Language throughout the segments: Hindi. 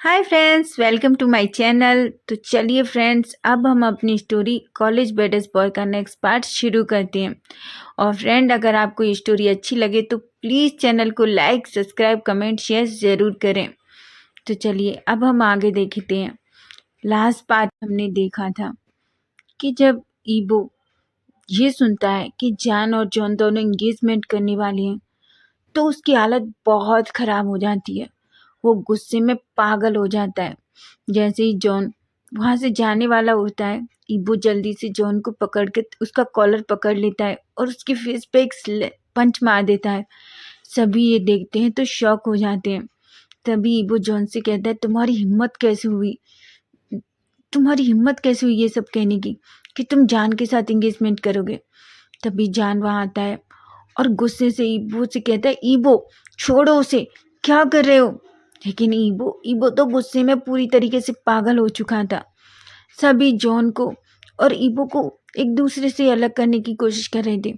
Hi friends, welcome to my channel. तो चलिए फ्रेंड्स, अब हम अपनी स्टोरी कॉलेज बेडस बॉय का नेक्स्ट पार्ट शुरू करते हैं। और फ्रेंड, अगर आपको ये स्टोरी अच्छी लगे तो प्लीज़ चैनल को लाइक, सब्सक्राइब, कमेंट, शेयर ज़रूर करें। तो चलिए अब हम आगे देखते हैं। लास्ट पार्ट हमने देखा था कि जब ईबो ये सुनता है कि जान और जॉन दोनों एंगेजमेंट करने वाले हैं तो उसकी हालत बहुत ख़राब हो जाती है। वो गुस्से में पागल हो जाता है। जैसे ही जॉन वहाँ से जाने वाला होता है, ईबो जल्दी से जॉन को पकड़ के उसका कॉलर पकड़ लेता है और उसके फेस पे एक पंच मार देता है। सभी ये देखते हैं तो शॉक हो जाते हैं। तभी ईबो जॉन से कहता है, तुम्हारी हिम्मत कैसे हुई ये सब कहने की कि तुम जान के साथ एंगेजमेंट करोगे। तभी जान वहाँ आता है और गुस्से से ईबो से कहता है, ईबो छोड़ो उसे, क्या कर रहे हो। लेकिन ईबो ईबो तो गुस्से में पूरी तरीके से पागल हो चुका था। सभी जॉन को और ईबो को एक दूसरे से अलग करने की कोशिश कर रहे थे।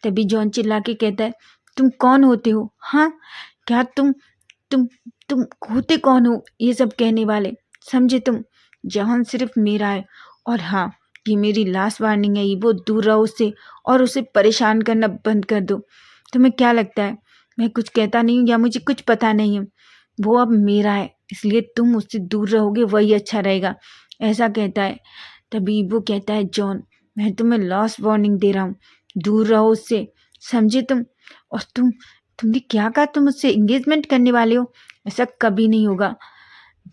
तभी जॉन चिल्ला के कहता है, तुम कौन होते हो? हाँ, क्या तुम तुम होते कौन हो ये सब कहने वाले? समझे तुम? जॉन सिर्फ मेरा है। और हाँ, ये मेरी लास्ट वार्निंग है ईबो, दूर रहो उससे और उसे परेशान करना बंद कर दो। तुम्हें क्या लगता है मैं कुछ कहता नहीं हूँ या मुझे कुछ पता नहीं है? वो अब मेरा है, इसलिए तुम उससे दूर रहोगे वही अच्छा रहेगा, ऐसा कहता है। तभी ईबो कहता है, जॉन मैं तुम्हें लास्ट वार्निंग दे रहा हूँ, दूर रहो उससे, समझे तुम? और तुमने क्या कहा? तुम उससे एंगेजमेंट करने वाले हो? ऐसा कभी नहीं होगा।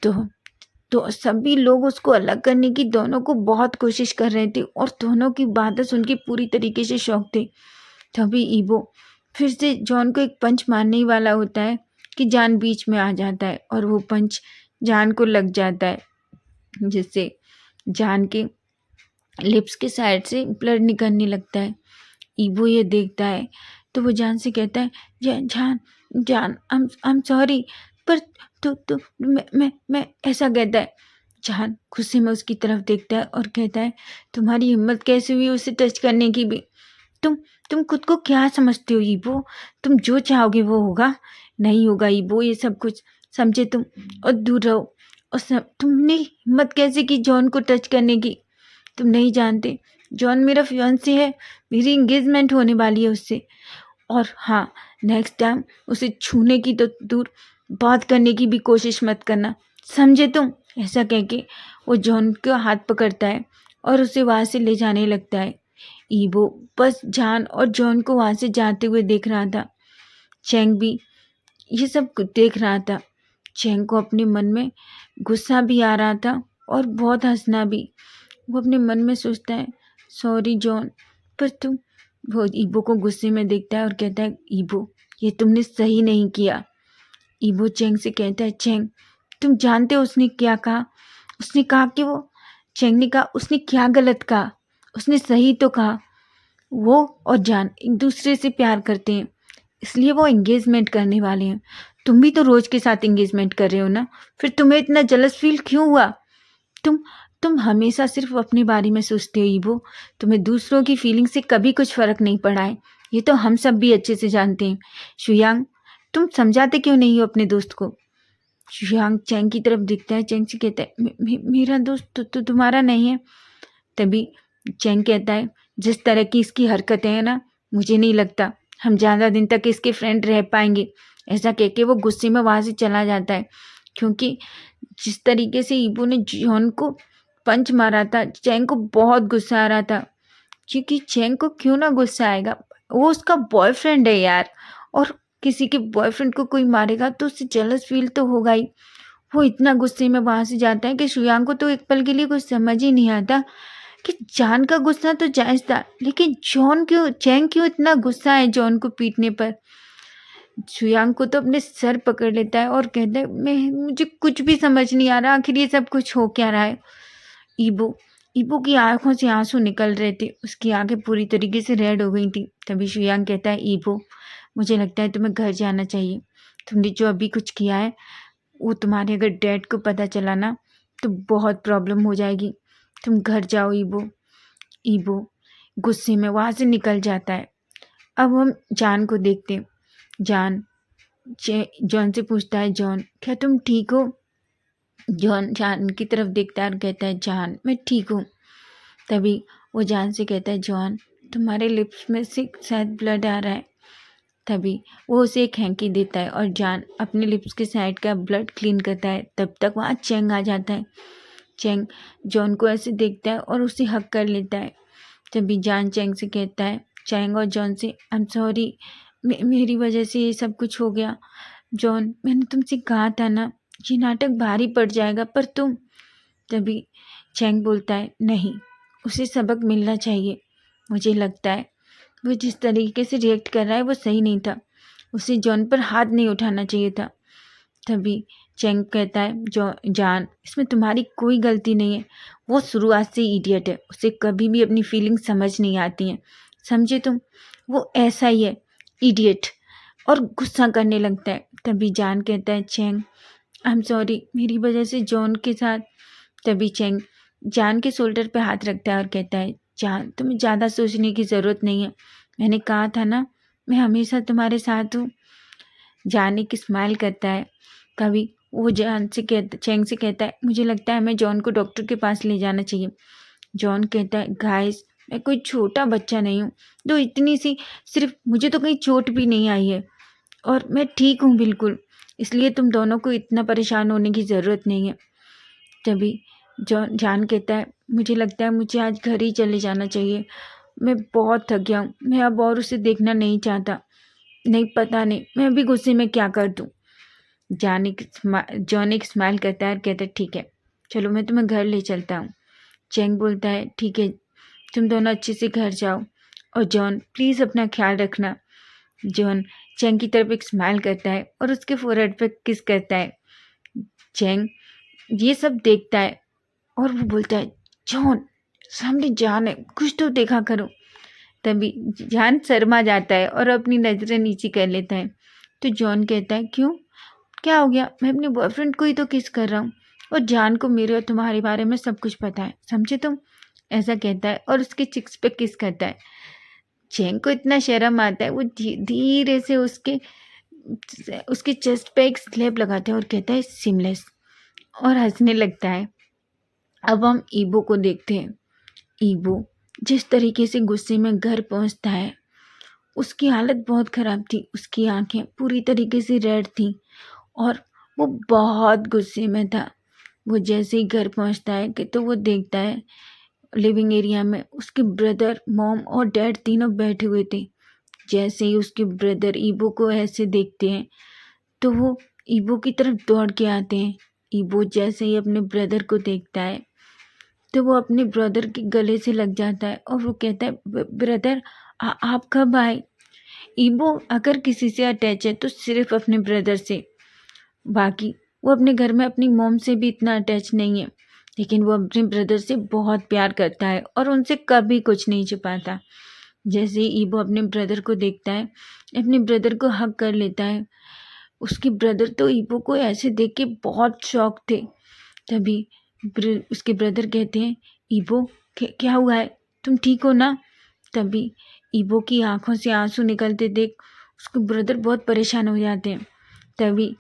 तो सभी लोग उसको अलग करने की दोनों को बहुत कोशिश कर रहे थे और दोनों की बातें सुन के पूरी तरीके से शॉक थे। तभी ईबो फिर से जॉन को एक पंच मारने ही वाला होता है कि जान बीच में आ जाता है और वो पंच जान को लग जाता है, जिससे जान के लिप्स के साइड से ब्लड निकलने लगता है। ईबो ये देखता है तो वो जान से कहता है, जान जान आई एम सॉरी, पर तो मैं ऐसा कहता है। जान गुस्से में उसकी तरफ देखता है और कहता है, तुम्हारी हिम्मत कैसे हुई उसे टच करने की भी? तुम तुम खुद को क्या समझते हो ईबो? तुम जो चाहोगे वो होगा? नहीं होगा ईबो ये सब कुछ, समझे तुम? और दूर रहो। और तुमने हिम्मत कैसे की जॉन को टच करने की? तुम नहीं जानते, जॉन मेरा फियांसे है, मेरी एंगेजमेंट होने वाली है उससे। और हाँ, नेक्स्ट टाइम उसे छूने की तो दूर, बात करने की भी कोशिश मत करना, समझे तुम? ऐसा कह के वो जॉन का हाथ पकड़ता है और उसे वहाँ से ले जाने लगता है। ईबो बस जान और जॉन को वहाँ से जाते हुए देख रहा था। चैंग भी ये सब कुछ देख रहा था। चैंग को अपने मन में गुस्सा भी आ रहा था और बहुत हंसना भी। वो अपने मन में सोचता है, सॉरी जॉन, पर तुम। वो ईबो को गुस्से में देखता है और कहता है, ईबो ये तुमने सही नहीं किया। ईबो चैंग से कहता है, चैंग तुम जानते हो उसने क्या कहा? उसने कहा कि वो चैंग ने कहा, उसने क्या गलत कहा? उसने सही तो कहा। वो और जान एक दूसरे से प्यार करते हैं, इसलिए वो एंगेजमेंट करने वाले हैं। तुम भी तो रोज के साथ एंगेजमेंट कर रहे हो ना, फिर तुम्हें इतना जलस फील क्यों हुआ? तुम तुम हमेशा सिर्फ अपने बारे में सोचते हो ईबो, तुम्हें दूसरों की फीलिंग से कभी कुछ फर्क नहीं पड़ा है, ये तो हम सब भी अच्छे से जानते हैं। शुयांग, तुम समझाते क्यों नहीं हो अपने दोस्त को? शुयांग चैंग की तरफ दिखता है, चैंग से कहता है, मेरा दोस्त तो तुम्हारा नहीं है। तभी चैंग कहता है, जिस तरह की इसकी हरकतें हैं ना, मुझे नहीं लगता हम ज़्यादा दिन तक इसके फ्रेंड रह पाएंगे। ऐसा कह के वो गुस्से में वहाँ से चला जाता है, क्योंकि जिस तरीके से ईबो ने जॉन को पंच मारा था, चैंग को बहुत गुस्सा आ रहा था। क्योंकि चैंग को क्यों ना गुस्सा आएगा, वो उसका बॉयफ्रेंड है यार। और किसी के बॉयफ्रेंड को कोई मारेगा तो उससे जेलस फील तो होगा ही। वो इतना गुस्से में वहाँ से जाता है कि शुयांग को तो एक पल के लिए कुछ समझ ही नहीं आता कि जान का गुस्सा तो जायज़ था, लेकिन चैंग क्यों इतना गुस्सा है जॉन को पीटने पर। शुयांग को तो अपने सर पकड़ लेता है और कहता है, मुझे कुछ भी समझ नहीं आ रहा, आखिर ये सब कुछ हो क्या रहा है। ईबो ईबो की आंखों से आंसू निकल रहे थे, उसकी आंखें पूरी तरीके से रेड हो गई थी। तभी शुयांग कहता है, ईबो मुझे लगता है तुम्हें घर जाना चाहिए। तुमने जो अभी कुछ किया है वो तुम्हारे अगर डैड को पता चला ना तो बहुत प्रॉब्लम हो जाएगी। तुम घर जाओ ईबो। ईबो गुस्से में वहाँ से निकल जाता है। अब हम जान को देखते हैं। जान जॉन से पूछता है, जॉन क्या तुम ठीक हो? जॉन जान की तरफ देखता है और कहता है, जान मैं ठीक हूँ। तभी वो जान से कहता है, जॉन तुम्हारे लिप्स में से शायद ब्लड आ रहा है। तभी वो उसे एक हैंकी देता है और जान अपने लिप्स के साइड का ब्लड क्लीन करता है। तब तक वहाँ चैंग आ जाता है। चैंग जॉन को ऐसे देखता है और उसे हक कर लेता है। तभी जान चैंग से कहता है, चैंग और जॉन से, आई एम सॉरी, मेरी वजह से ये सब कुछ हो गया। जॉन मैंने तुमसे कहा था ना, ये नाटक भारी पड़ जाएगा, पर तुम। तभी चैंग बोलता है, नहीं, उसे सबक मिलना चाहिए। मुझे लगता है वो जिस तरीके से रिएक्ट कर रहा है वो सही नहीं था। उसे जॉन पर हाथ नहीं उठाना चाहिए था। तभी चैंग कहता है, जो जान इसमें तुम्हारी कोई गलती नहीं है। वो शुरुआत से इडियट है, उसे कभी भी अपनी फीलिंग समझ नहीं आती हैं, समझे तुम। वो ऐसा ही है, इडियट, और गुस्सा करने लगता है। तभी जान कहता है, चैंग आई एम सॉरी, मेरी वजह से जॉन के साथ। तभी चैंग जान के शोल्डर पे हाथ रखता है और कहता है, जान तुम्हें ज़्यादा सोचने की ज़रूरत नहीं है। मैंने कहा था ना, मैं हमेशा तुम्हारे साथ हूँ। जान एक स्माइल करता है। कभी वो चैंग से कहता है, मुझे लगता है हमें जॉन को डॉक्टर के पास ले जाना चाहिए। जॉन कहता है, गाइस मैं कोई छोटा बच्चा नहीं हूँ, तो इतनी सी, सिर्फ मुझे तो कहीं चोट भी नहीं आई है और मैं ठीक हूँ बिल्कुल, इसलिए तुम दोनों को इतना परेशान होने की ज़रूरत नहीं है। तभी जान कहता है, मुझे लगता है मुझे आज घर ही चले जाना चाहिए। मैं बहुत थक गया हूँ, मैं अब और उसे देखना नहीं चाहता। नहीं, पता नहीं मैं अभी गुस्से में क्या कर दूँ। जॉन एक स्माइल करता है और कहता है, ठीक है, चलो मैं तुम्हें घर ले चलता हूँ। चैंग बोलता है, ठीक है, तुम दोनों अच्छे से घर जाओ, और जॉन प्लीज़ अपना ख्याल रखना। जॉन चैंग की तरफ एक स्माइल करता है और उसके फोरहेड पर किस करता है। चैंग ये सब देखता है और वो बोलता है, जॉन सामने जान है, कुछ तो देखा करो। तभी जान शर्मा जाता है और अपनी नज़रें नीचे कर लेता है। तो जॉन कहता है, क्यों, क्या हो गया, मैं अपने बॉयफ्रेंड को ही तो किस कर रहा हूँ, और जान को मेरे और तुम्हारे बारे में सब कुछ पता है, समझे तुम। ऐसा कहता है और उसके चिक्स पे किस करता है। चैंग को इतना शर्म आता है, वो धीरे से उसके चेस्ट पे एक स्लैप लगाता है और कहता है, सिमलेस, और हंसने लगता है। अब हम ईबो को देखते हैं। ईबो जिस तरीके से गुस्से में घर पहुंचता है, उसकी हालत बहुत ख़राब थी। उसकी आंखें पूरी तरीके से रेड थी और वो बहुत गुस्से में था। वो जैसे ही घर पहुंचता है कि तो वो देखता है लिविंग एरिया में उसके ब्रदर, मॉम और डैड तीनों बैठे हुए थे। जैसे ही उसके ब्रदर ईबो को ऐसे देखते हैं तो वो ईबो की तरफ दौड़ के आते हैं। ईबो जैसे ही अपने ब्रदर को देखता है तो वो अपने ब्रदर के गले से लग जाता है और वो कहता है, ब्रदर आप कब आए। ईबो अगर किसी से अटैच है तो सिर्फ अपने ब्रदर से, बाकी वो अपने घर में अपनी मॉम से भी इतना अटैच नहीं है, लेकिन वो अपने ब्रदर से बहुत प्यार करता है और उनसे कभी कुछ नहीं छिपाता। जैसे ही ईबो अपने ब्रदर को देखता है, अपने ब्रदर को हग कर लेता है। उसके ब्रदर तो ईबो को ऐसे देख के बहुत शॉक थे। तभी उसके ब्रदर कहते हैं, ईबो क्या हुआ है, तुम ठीक हो ना। तभी ईबो की आंखों से आंसू निकलते देख उसके ब्रदर बहुत परेशान हो जाते हैं। तभी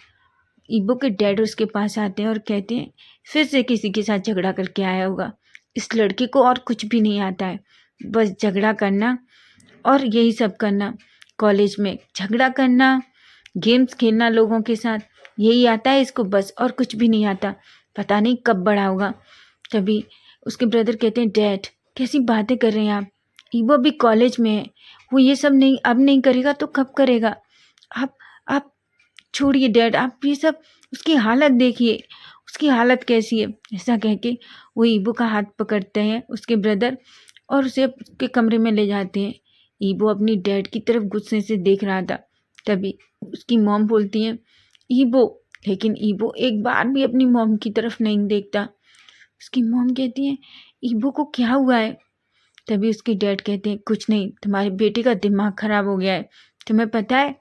ईबो के डैड उसके पास आते हैं और कहते हैं, फिर से किसी के साथ झगड़ा करके आया होगा, इस लड़के को और कुछ भी नहीं आता है, बस झगड़ा करना और यही सब करना, कॉलेज में झगड़ा करना, गेम्स खेलना लोगों के साथ, यही आता है इसको बस, और कुछ भी नहीं आता, पता नहीं कब बड़ा होगा। तभी उसके ब्रदर कहते हैं, डैड कैसी बातें कर रहे हैं आप, ईबो अभी कॉलेज में है, वो ये सब नहीं, अब नहीं करेगा तो कब करेगा। आप छोड़िए डैड, आप ये सब, उसकी हालत देखिए, उसकी हालत कैसी है। ऐसा कह के वो ईबो का हाथ पकड़ते हैं उसके ब्रदर और उसे उसके कमरे में ले जाते हैं। ईबो अपनी डैड की तरफ गुस्से से देख रहा था। तभी उसकी मॉम बोलती है, ईबो, लेकिन ईबो एक बार भी अपनी मॉम की तरफ नहीं देखता। उसकी मॉम कहती है, ईबो को क्या हुआ है। तभी उसके डैड कहते हैं, कुछ नहीं, तुम्हारे बेटे का दिमाग खराब हो गया है, तुम्हें पता है।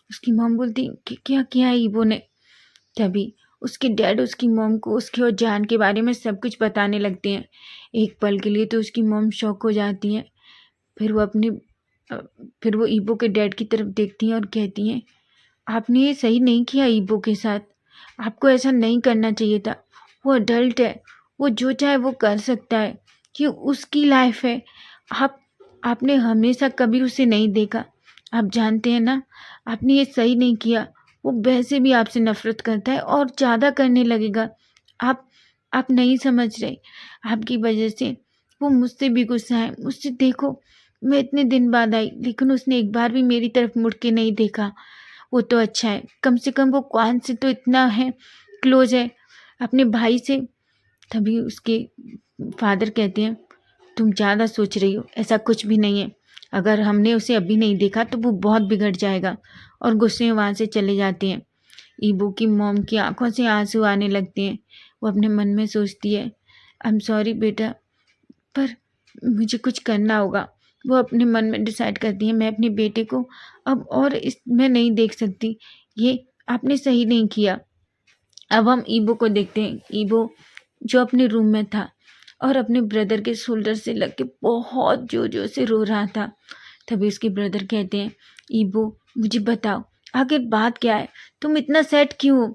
उसकी मॉम बोलती, क्या किया है ईबो ने। तभी उसके डैड उसकी मॉम को उसके और जान के बारे में सब कुछ बताने लगते हैं। एक पल के लिए तो उसकी मॉम शॉक हो जाती है। फिर वो फिर वो ईबो के डैड की तरफ देखती हैं और कहती हैं, आपने ये सही नहीं किया ईबो के साथ, आपको ऐसा नहीं करना चाहिए था। वो अडल्ट है, वो जो चाहे वो कर सकता है, कि उसकी लाइफ है। आपने हमेशा कभी उसे नहीं देखा। आप जानते हैं ना, आपने ये सही नहीं किया। वो वैसे भी आपसे नफ़रत करता है और ज़्यादा करने लगेगा। आप आप नहीं समझ रहे। आपकी वजह से वो मुझसे भी गुस्सा है। मुझसे देखो, मैं इतने दिन बाद आई, लेकिन उसने एक बार भी मेरी तरफ मुड़ के नहीं देखा। वो तो अच्छा है, कम से कम वो क्वान से तो इतना है, क्लोज़ है अपने भाई से। तभी उसके फादर कहते हैं, तुम ज़्यादा सोच रही हो, ऐसा कुछ भी नहीं है। अगर हमने उसे अभी नहीं देखा तो वो बहुत बिगड़ जाएगा। और गुस्से में वहाँ से चले जाते हैं। ईबो की मॉम की आंखों से आंसू आने लगते हैं। वो अपने मन में सोचती है, आई एम सॉरी बेटा, पर मुझे कुछ करना होगा। वो अपने मन में डिसाइड करती है, मैं अपने बेटे को अब और इसमें नहीं देख सकती। ये आपने सही नहीं किया। अब हम ईबो को देखते हैं। ईबो जो अपने रूम में था और अपने ब्रदर के शोल्डर से लग के बहुत जोर जोर से रो रहा था। तभी उसके ब्रदर कहते हैं, ईबो मुझे बताओ, आखिर बात क्या है, तुम इतना सैड क्यों हो?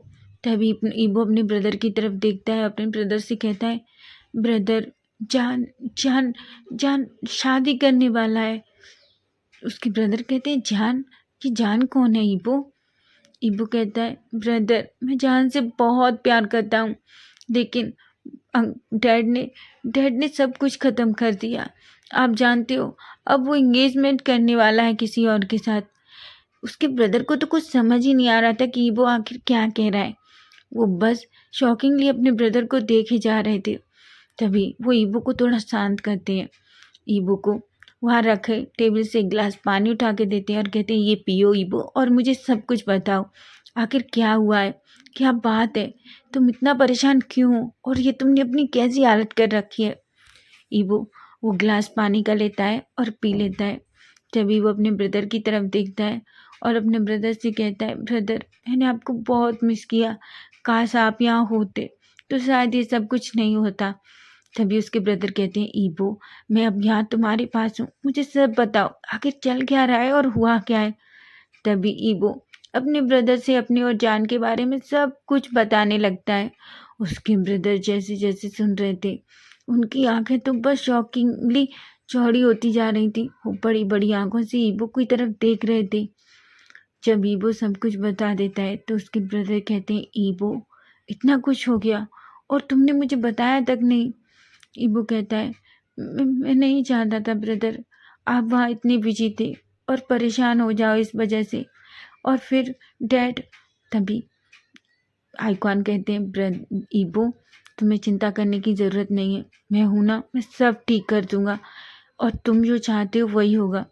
तभी ईबो अपने ब्रदर की तरफ देखता है, अपने ब्रदर से कहता है, ब्रदर, जान जान जान शादी करने वाला है। उसके ब्रदर कहते हैं, जान? कि जान कौन है ईबो? ईबो कहता है, ब्रदर, मैं जान से बहुत प्यार करता हूँ, लेकिन डैड ने सब कुछ ख़त्म कर दिया। आप जानते हो, अब वो इंगेजमेंट करने वाला है किसी और के साथ। उसके ब्रदर को तो कुछ समझ ही नहीं आ रहा था कि वो आखिर क्या कह रहा है। वो बस शॉकिंगली अपने ब्रदर को देखे जा रहे थे। तभी वो ईबो को थोड़ा शांत करते हैं। ईबो को वहाँ रखे टेबल से एक गिलास पानी उठा के देते हैं और कहते हैं, ये पियो ईबो, और मुझे सब कुछ बताओ, आखिर क्या हुआ है, क्या बात है, तुम इतना परेशान क्यों हो, और ये तुमने अपनी कैसी हालत कर रखी है। ईबो वो गिलास पानी का लेता है और पी लेता है। तभी वो अपने ब्रदर की तरफ देखता है और अपने ब्रदर से कहता है, ब्रदर, मैंने आपको बहुत मिस किया, काश आप यहाँ होते तो शायद ये सब कुछ नहीं होता। तभी उसके ब्रदर कहते हैं, ईबो, मैं अब यहाँ तुम्हारे पास हूँ, मुझे सब बताओ, आखिर चल क्या रहा है और हुआ क्या है। तभी ईबो अपने ब्रदर से अपने और जान के बारे में सब कुछ बताने लगता है। उसके ब्रदर जैसे जैसे सुन रहे थे, उनकी आंखें तो बस शॉकिंगली चौड़ी होती जा रही थी। वो बड़ी बड़ी आंखों से ईबो की तरफ देख रहे थे। जब ईबो सब कुछ बता देता है तो उसके ब्रदर कहते हैं, ईबो, इतना कुछ हो गया और तुमने मुझे बताया तक नहीं। ईबो कहता है, मैं नहीं चाहता था ब्रदर, आप वहाँ इतने बिजी थे और परेशान हो जाओ इस वजह से। और फिर डैड। तभी आइकॉन कहते हैं, ईबो, तुम्हें चिंता करने की ज़रूरत नहीं है, मैं हूँ ना, मैं सब ठीक कर दूँगा और तुम जो चाहते हो वही होगा।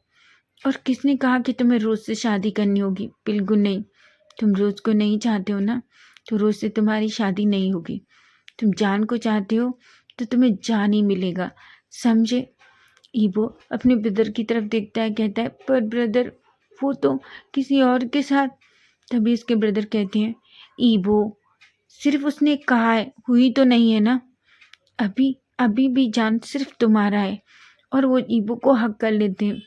और किसने कहा कि तुम्हें रोज़ से शादी करनी होगी? बिल्कुल नहीं। तुम रोज़ को नहीं चाहते हो ना, तो रोज़ से तुम्हारी शादी नहीं होगी। तुम जान को चाहते हो तो तुम्हें जान ही मिलेगा, समझे? ईबो अपने ब्रदर की तरफ देखता है, कहता है, पर ब्रदर, वो तो किसी और के साथ। तभी उसके ब्रदर कहते हैं, ईबो, सिर्फ उसने कहा है, हुई तो नहीं है ना। अभी अभी भी जान सिर्फ तुम्हारा है। और वो ईबो को हक कर लेते हैं,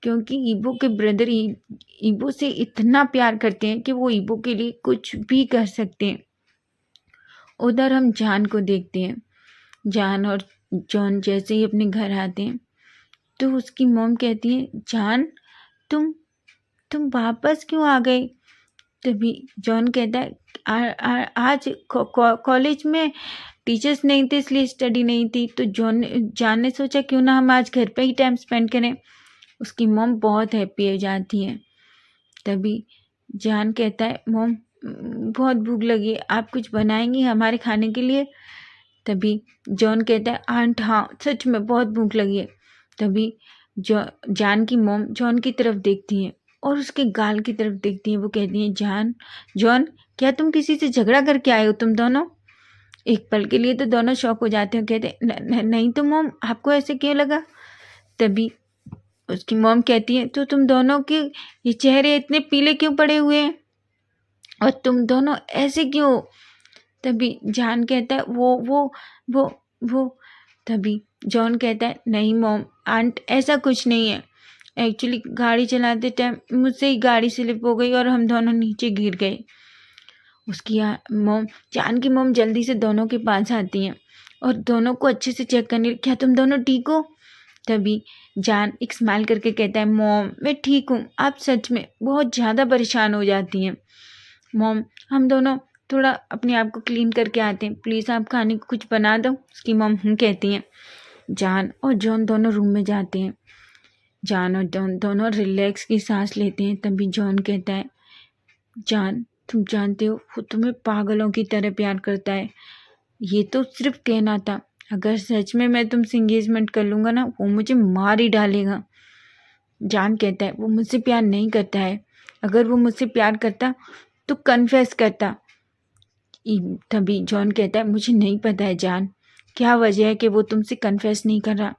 क्योंकि ईबो के ब्रदर ईबो से इतना प्यार करते हैं कि वो ईबो के लिए कुछ भी कर सकते हैं। उधर हम जान को देखते हैं। जान और जॉन जैसे ही अपने घर आते हैं तो उसकी मॉम कहती है, जान, तुम वापस क्यों आ गए? तभी जॉन कहता है, आज कॉलेज में टीचर्स नहीं थे इसलिए स्टडी नहीं थी, तो जान ने सोचा क्यों ना हम आज घर पे ही टाइम स्पेंड करें। उसकी मॉम बहुत हैप्पी हो जाती है। तभी जान कहता है, मॉम, बहुत भूख लगी है, आप कुछ बनाएंगी हमारे खाने के लिए? तभी जॉन कहता है, आंट, हाँ सच में बहुत भूख लगी है। तभी जान की मॉम जॉन की तरफ देखती हैं और उसके गाल की तरफ देखती हैं। वो कहती हैं, जॉन, क्या तुम किसी से झगड़ा करके आए हो तुम दोनों? एक पल के लिए तो दोनों शॉक हो जाते हैं, कहते हैं, नहीं तो मॉम, आपको ऐसे क्यों लगा? तभी उसकी मॉम कहती है, तो तुम दोनों के ये चेहरे इतने पीले क्यों पड़े हुए हैं और तुम दोनों ऐसे क्यों हो? तभी जान कहता है, वो तभी जॉन कहता है, नहीं मॉम, आंट, ऐसा कुछ नहीं है। एक्चुअली गाड़ी चलाते टाइम मुझसे ही गाड़ी स्लिप हो गई और हम दोनों नीचे गिर गए। उसकी मॉम, जान की मॉम जल्दी से दोनों के पास आती हैं और दोनों को अच्छे से चेक करने, क्या तुम दोनों ठीक हो? तभी जान एक स्माइल करके कहता है, मॉम मैं ठीक हूँ, आप सच में बहुत ज़्यादा परेशान हो जाती हैं। मॉम हम दोनों थोड़ा अपने आप को क्लीन करके आते हैं, प्लीज़ आप खाने को कुछ बना दो। उसकी मॉम कहती हैं। जान और जॉन दोनों रूम में जाते हैं। जान और जॉन दोनों रिलैक्स की सांस लेते हैं। तभी जॉन कहता है, जान तुम जानते हो वो तुम्हें पागलों की तरह प्यार करता है। ये तो सिर्फ कहना था, अगर सच में मैं तुमसे इंगेजमेंट कर लूँगा ना, वो मुझे मार ही डालेगा। जान कहता है, वो मुझसे प्यार नहीं करता है, अगर वो मुझसे प्यार करता तो कन्फेस करता। तभी जॉन कहता है, मुझे नहीं पता है जान, क्या वजह है कि वो तुमसे कन्फेस नहीं कर रहा,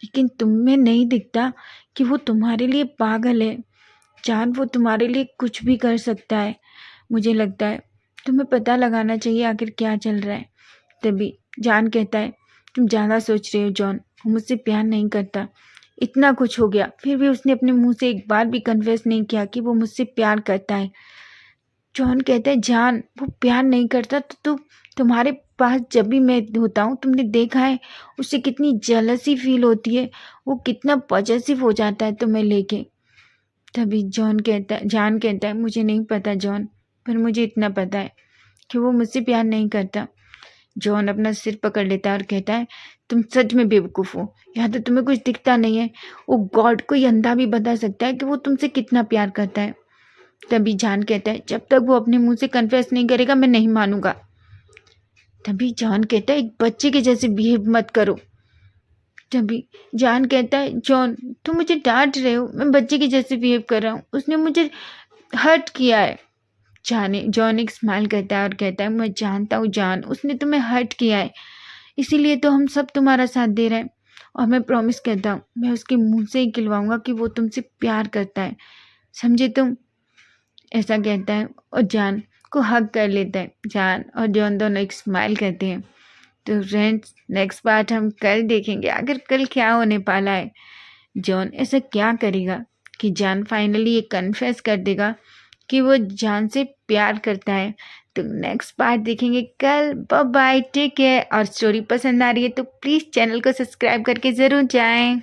लेकिन तुम्हें नहीं दिखता कि वो तुम्हारे लिए पागल है। जान वो तुम्हारे लिए कुछ भी कर सकता है। मुझे लगता है तुम्हें पता लगाना चाहिए आखिर क्या चल रहा है। तभी जान कहता है, तुम ज़्यादा सोच रहे हो जॉन, वो मुझसे प्यार नहीं करता। इतना कुछ हो गया फिर भी उसने अपने मुंह से एक बार भी कन्फेस नहीं किया कि वो मुझसे प्यार करता है। जॉन कहता है, जान वो प्यार नहीं करता तो तुम्हारे पास जब भी मैं होता हूँ, तुमने देखा है उसे कितनी जेलसी फील होती है, वो कितना पॉजेसिव हो जाता है तुम्हें लेके। तभी जान कहता है, मुझे नहीं पता जॉन, पर मुझे इतना पता है कि वो मुझसे प्यार नहीं करता। जॉन अपना सिर पकड़ लेता है और कहता है, तुम सच में बेवकूफ़ हो, या तो तुम्हें कुछ दिखता नहीं है। वो गॉड को ये अंधा भी बता सकता है कि वो तुमसे कितना प्यार करता है। तभी जान कहता है, जब तक वो अपने मुंह से कन्फेस नहीं करेगा मैं नहीं मानूंगा। तभी जान कहता है, एक बच्चे के जैसे बिहेव मत करो। तभी जान कहता है, जॉन तुम मुझे डांट रहे हो, मैं बच्चे के जैसे बिहेव कर रहा हूँ, उसने मुझे हर्ट किया है। जॉन एक स्माइल करता है और कहता है, मैं जानता हूँ जान, उसने तुम्हें हर्ट किया है, इसीलिए तो हम सब तुम्हारा साथ दे रहे हैं। और मैं प्रॉमिस करता हूँ, मैं उसके मुंह से ही गिलवाऊंगा कि वो तुमसे प्यार करता है, समझे तुम? ऐसा कहता है और जान को हग कर लेता है। जान और जॉन दोनों एक स्माइल करते हैं। तो फ्रेंड्स, नेक्स्ट पार्ट हम कल देखेंगे, आखिर कल क्या होने वाला है। जॉन ऐसा क्या करेगा कि जान फाइनली ये कन्फेस कर देगा कि वो जान से प्यार करता है। तो नेक्स्ट पार्ट देखेंगे कल। Bye bye, take care. और स्टोरी पसंद आ रही है तो प्लीज़ चैनल को सब्सक्राइब करके ज़रूर जाएं।